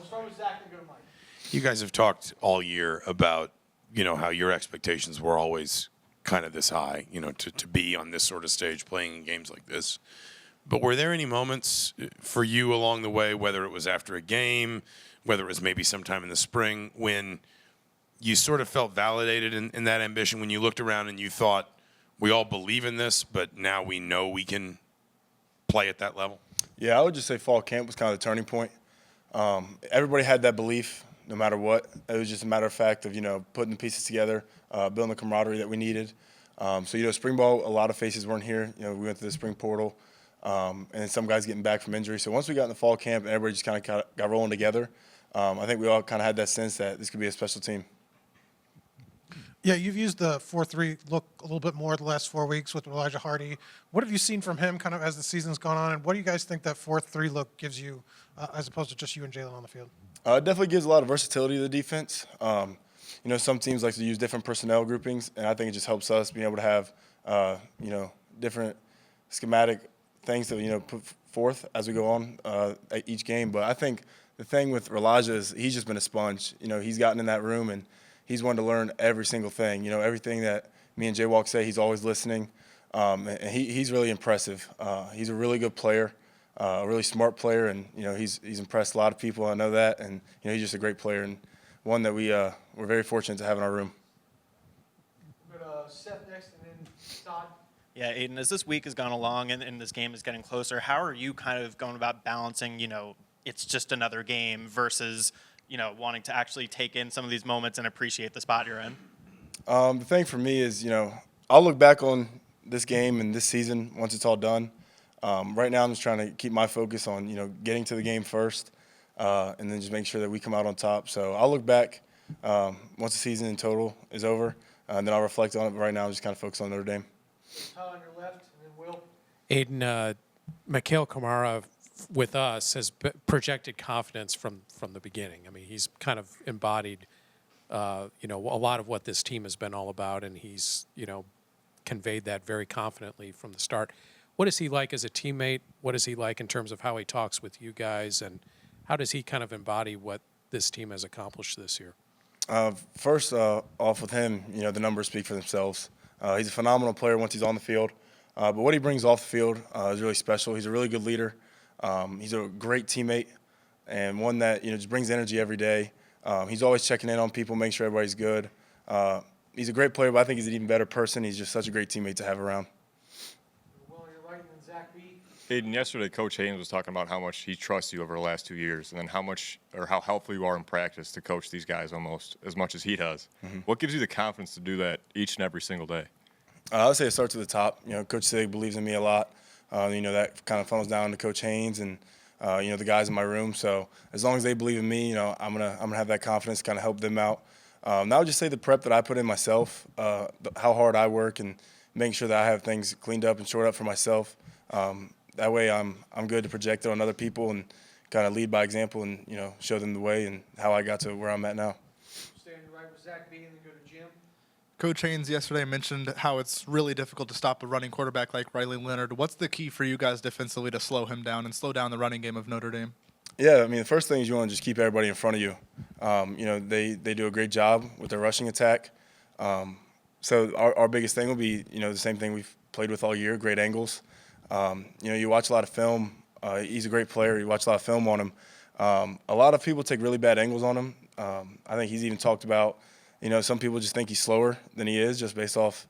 start with Zach and go to Mike. You guys have talked all year about, how your expectations were always kind of this high, to be on this sort of stage playing in games like this. But were there any moments for you along the way, whether it was after a game, whether it was maybe sometime in the spring, when you sort of felt validated in that ambition, when you looked around and you thought, we all believe in this, but now we know we can play at that level? Yeah, I would just say fall camp was kind of the turning point. Everybody had that belief no matter what. It was just a matter of fact of, putting the pieces together, building the camaraderie that we needed. So, spring ball, a lot of faces weren't here. We went to the spring portal, and some guys getting back from injury. So once we got in the fall camp and everybody just kind of got rolling together, I think we all kind of had that sense that this could be a special team. Yeah, you've used the 4-3 look a little bit more the last 4 weeks with Elijah Hardy. What have you seen from him kind of as the season's gone on, and what do you guys think that 4-3 look gives you as opposed to just you and Jalen on the field? It definitely gives a lot of versatility to the defense. Some teams like to use different personnel groupings, and I think it just helps us being able to have, different schematic things to, put forth as we go on at each game. But I think the thing with Elijah is he's just been a sponge. He's gotten in that room, and he's wanted to learn every single thing. Everything that me and Jay Walk say, he's always listening. And he's really impressive. He's a really good player. A really smart player, and he's impressed a lot of people. I know that, and he's just a great player and one that we're very fortunate to have in our room. We'll go to Seth next, and then Todd. Yeah, Aiden, as this week has gone along and this game is getting closer, how are you kind of going about balancing, it's just another game versus, wanting to actually take in some of these moments and appreciate the spot you're in? The thing for me is, I'll look back on this game and this season once it's all done. Right now, I'm just trying to keep my focus on, getting to the game first, and then just make sure that we come out on top. So I'll look back once the season in total is over, and then I'll reflect on it. But right now, I'm just kind of focused on Notre Dame. Todd on your left, and then Will. Aiden, Mikhail Kamara with us has projected confidence from the beginning. I mean, he's kind of embodied, a lot of what this team has been all about, and he's, conveyed that very confidently from the start. What is he like as a teammate? What is he like in terms of how he talks with you guys, and how does he kind of embody what this team has accomplished this year? First off with him, the numbers speak for themselves. He's a phenomenal player once he's on the field, but what he brings off the field is really special. He's a really good leader. He's a great teammate, and one that just brings energy every day. He's always checking in on people, making sure everybody's good. He's a great player, but I think he's an even better person. He's just such a great teammate to have around. Will on your right, and then Zach B. Aiden, yesterday Coach Haynes was talking about how much he trusts you over the last 2 years, and then how helpful you are in practice to coach these guys almost as much as he does. Mm-hmm. What gives you the confidence to do that each and every single day? I would say it starts at the top. Coach Sig believes in me a lot. That kind of funnels down to Coach Haynes and the guys in my room. So as long as they believe in me, I'm gonna have that confidence to kind of help them out. And I would just say the prep that I put in myself, how hard I work, and making sure that I have things cleaned up and shored up for myself. That way I'm good to project it on other people and kind of lead by example and show them the way and how I got to where I'm at now. Stay on your right with Zach B, and then go to Jim. Coach Haynes yesterday mentioned how it's really difficult to stop a running quarterback like Riley Leonard. What's the key for you guys defensively to slow him down and slow down the running game of Notre Dame? Yeah, the first thing is you want to just keep everybody in front of you. They do a great job with their rushing attack. So our biggest thing will be, the same thing we've played with all year, great angles. You watch a lot of film. He's a great player. You watch a lot of film on him. A lot of people take really bad angles on him. I think he's even talked about, some people just think he's slower than he is just based off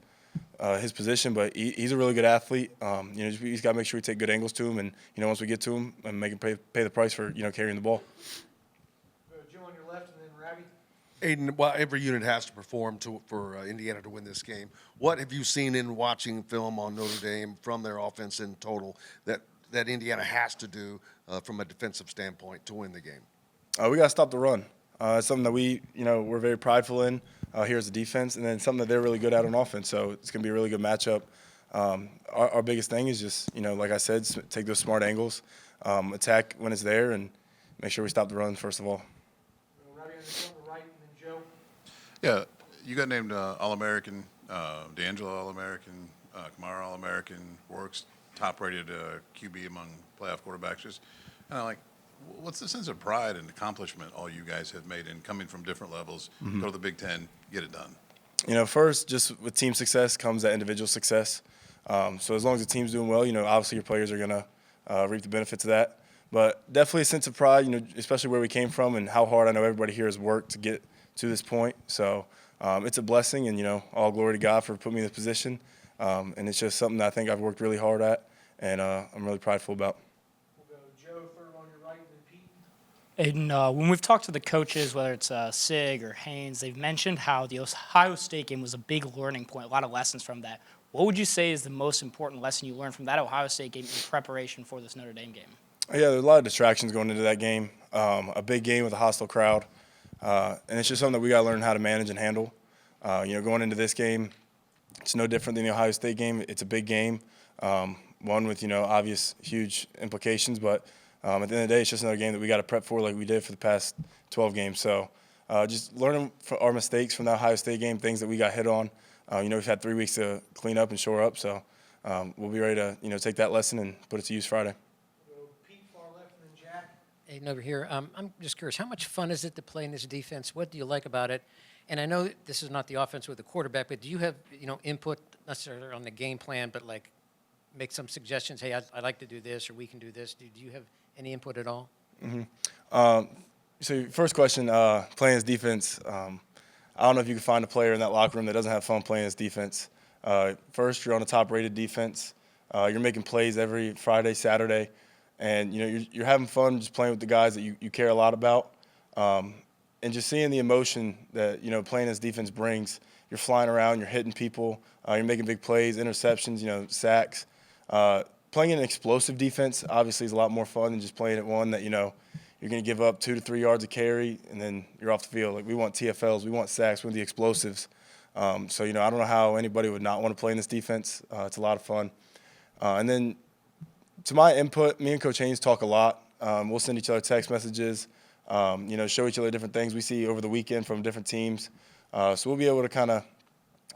his position, but he's a really good athlete. He's got to make sure we take good angles to him, and once we get to him, and make him pay the price for carrying the ball. Joe on your left, and then Ravi. Aiden, well, every unit has to perform for Indiana to win this game. What have you seen in watching film on Notre Dame from their offense in total that Indiana has to do from a defensive standpoint to win the game? We got to stop the run. It's something that we're very prideful in here as a defense, and then something that they're really good at on offense. So it's going to be a really good matchup. Our biggest thing is just, like I said, take those smart angles, attack when it's there, and make sure we stop the run first of all. Ravi on the right, and then Joe. Yeah, you got named All-American, D'Angelo All-American, Kamara All-American, Works top-rated QB among playoff quarterbacks. Just kind of like, What's the sense of pride and accomplishment all you guys have made in coming from different levels, go to the Big Ten, get it done? You know, first, just with team success comes that individual success. So as long as the team's doing well, you know, obviously your players are going to reap the benefits of that. But definitely a sense of pride, you know, especially where we came from and how hard I know everybody here has worked to get to this point. So it's a blessing, and, you know, all glory to God for putting me in this position. And it's just something that I think I've worked really hard at, and I'm really prideful about. We'll go Joe third on your right, then Pete. And when we've talked to the coaches, whether it's Sig or Haynes, they've mentioned how the Ohio State game was a big learning point, a lot of lessons from that. What would you say is the most important lesson you learned from that Ohio State game in preparation for this Notre Dame game? Yeah, there's a lot of distractions going into that game. A big game with a hostile crowd, and it's just something that we got to learn how to manage and handle. You know, going into this game, it's no different than the Ohio State game. It's a big game, one with, you know, obvious huge implications, but at the end of the day, it's just another game that we got to prep for like we did for the past 12 games. So just learning from our mistakes from the Ohio State game, things that we got hit on. You know, we've had 3 weeks to clean up and shore up, so we'll be ready to, you know, take that lesson and put it to use Friday. We'll go Pete far left, and then Jack. Aiden over here. I'm just curious, how much fun is it to play in this defense? What do you like about it? And I know this is not the offense with the quarterback, but do you have, you know, input not necessarily on the game plan, but like make some suggestions? Hey, I'd like to do this, or we can do this. Do you have any input at all? So first question, playing this defense, I don't know if you can find a player in that locker room that doesn't have fun playing this defense. First, you're on a top-rated defense. You're making plays every Friday, Saturday, and, you know, you're having fun just playing with the guys that you care a lot about. And just seeing the emotion that, you know, playing this defense brings. You're flying around, you're hitting people, you're making big plays, interceptions, you know, sacks. Playing an explosive defense obviously is a lot more fun than just playing at one that, you know, you're going to give up 2 to 3 yards of carry and then you're off the field. Like, we want TFLs, we want sacks, we want the explosives. So, you know, I don't know how anybody would not want to play in this defense. It's a lot of fun. And then to my input, me and Coach Haynes talk a lot. We'll send each other text messages, you know, show each other different things we see over the weekend from different teams. So we'll be able to kind of,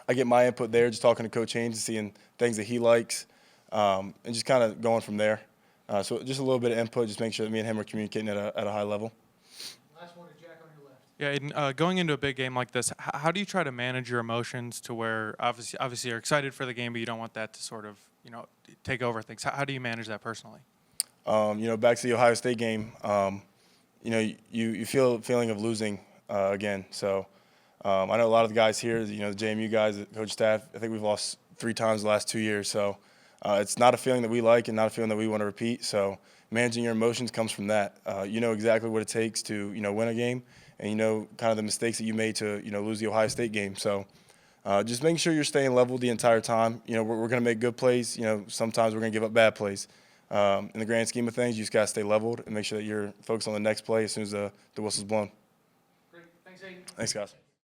I get my input there, just talking to Coach Haynes and seeing things that he likes, and just kind of going from there. So just a little bit of input, just make sure that me and him are communicating at a high level. Last one to Jack on your left. Yeah, Aiden, going into a big game like this, how do you try to manage your emotions to where obviously you're excited for the game, but you don't want that to sort of, you know, take over things? How do you manage that personally? You know, back to the Ohio State game, you know, you feel a feeling of losing again. So I know a lot of the guys here, you know, the JMU guys, the coach staff, I think we've lost 3 times the last 2 years. So it's not a feeling that we like and not a feeling that we want to repeat. So managing your emotions comes from that. You know exactly what it takes to, you know, win a game, and you know kind of the mistakes that you made to, you know, lose the Ohio State game. So just making sure you're staying level the entire time. You know, we're going to make good plays. You know, sometimes we're going to give up bad plays. In the grand scheme of things, you just got to stay leveled and make sure that you're focused on the next play as soon as the whistle's blown. Great. Thanks, Aiden. Thanks, guys.